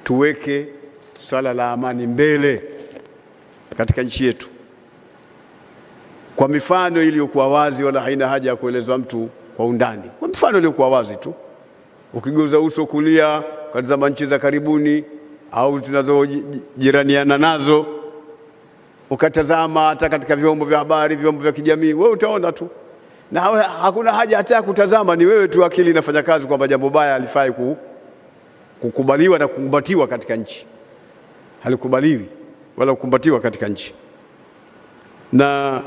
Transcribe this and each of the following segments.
tuweke swala la amani mbele katika nchi yetu, kwa mifano iliyokuwa wazi, wala haina haja ya kuelezwa mtu kwa undani. Kwa mifano iliyokuwa wazi tu, ukigeuza uso kulia ukatazama nchi za karibuni au tunazojiraniana nazo, ukatazama hata katika vyombo vya habari, vyombo vya kijamii, wewe utaona tu, na hakuna haja hata ya kutazama. Ni wewe tu akili inafanya kazi kwamba jambo baya halifai kukubaliwa na kukumbatiwa katika nchi. Halikubaliwi wala kukumbatiwa katika nchi, na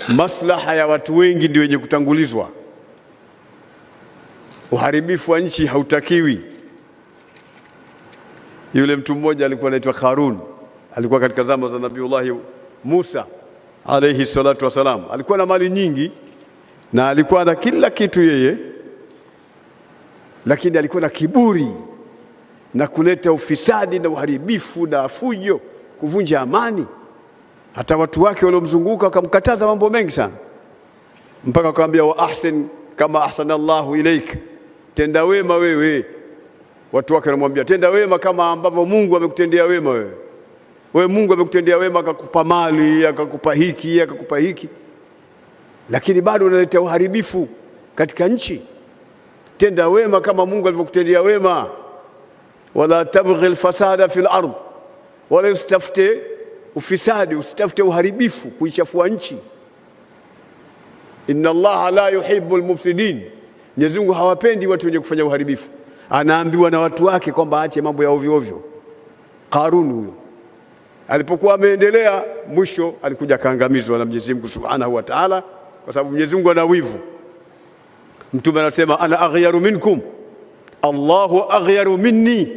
maslaha ya watu wengi ndio yenye kutangulizwa. Uharibifu wa nchi hautakiwi. Yule mtu mmoja alikuwa anaitwa Karun, alikuwa katika zama za Nabiullahi Musa alayhi salatu wasalam. Alikuwa na mali nyingi na alikuwa na kila kitu yeye, lakini alikuwa na kiburi na kuleta ufisadi na uharibifu na fujo, kuvunja amani. Hata watu wake waliomzunguka wakamkataza mambo mengi sana, mpaka akamwambia wa ahsin kama ahsanallahu ilaik, tenda wema wewe. Watu wake wanamwambia tenda wema kama ambavyo Mungu amekutendea wema wewe. Wewe Mungu amekutendea wema, akakupa mali, akakupa hiki, akakupa hiki, lakini bado unaleta uharibifu katika nchi. Tenda wema kama Mungu alivyokutendea wema. Wala tabghi alfasada fil ard, wala usitafute ufisadi, usitafute uharibifu, kuichafua nchi. Inna Allaha la yuhibbu almufsidin, Mwenyezi Mungu hawapendi watu wenye kufanya uharibifu. Anaambiwa na watu wake kwamba aache mambo ya ovyo ovyo. Karun huyo alipokuwa ameendelea, mwisho alikuja kaangamizwa na Mwenyezi Mungu Subhanahu wa Ta'ala, kwa sababu Mwenyezi Mungu ana wivu. Mtume anasema ana aghyaru minkum, Allahu aghyaru minni,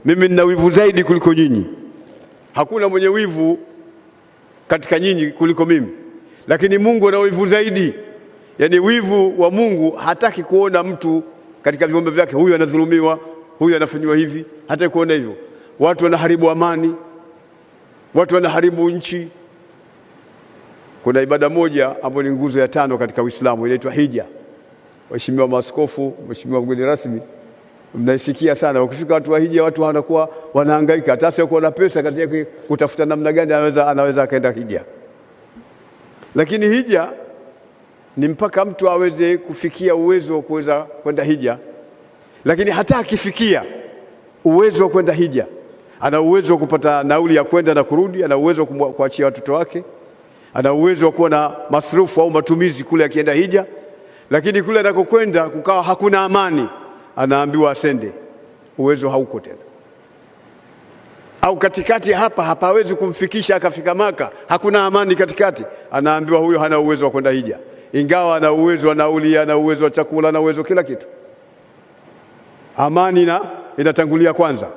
mimi nina wivu zaidi kuliko nyinyi. Hakuna mwenye wivu katika nyinyi kuliko mimi, lakini Mungu ana wivu zaidi. Yani wivu wa Mungu, hataki kuona mtu katika viumbe vyake huyu anadhulumiwa, huyu anafanywa hivi. Hataki kuona hivyo. Watu wanaharibu amani, watu wanaharibu nchi. Kuna ibada moja ambayo ni nguzo ya 5 katika Uislamu, inaitwa hija. Waheshimiwa maaskofu, mheshimiwa mgeni rasmi, mnaisikia sana. Ukifika watu wa hija, watu wanakuwa wanahangaika, hata sio kuwa na pesa kazi yake kutafuta namna gani anaweza akaenda hija. Lakini hija ni mpaka mtu aweze kufikia uwezo wa kuweza kwenda hija. Lakini hata akifikia uwezo wa kwenda hija, ana uwezo wa kupata nauli ya kwenda na kurudi, ana uwezo wa kuachia watoto wake, ana uwezo wa kuwa na masrufu au matumizi kule akienda hija. Lakini kule anakokwenda kukawa hakuna amani, anaambiwa asende, uwezo hauko tena. Au katikati hapa hapawezi kumfikisha akafika Maka, hakuna amani katikati, anaambiwa huyo hana uwezo wa kwenda hija, ingawa ana uwezo wa nauli, ana uwezo wa chakula, ana uwezo kila kitu. Amani inatangulia kwanza.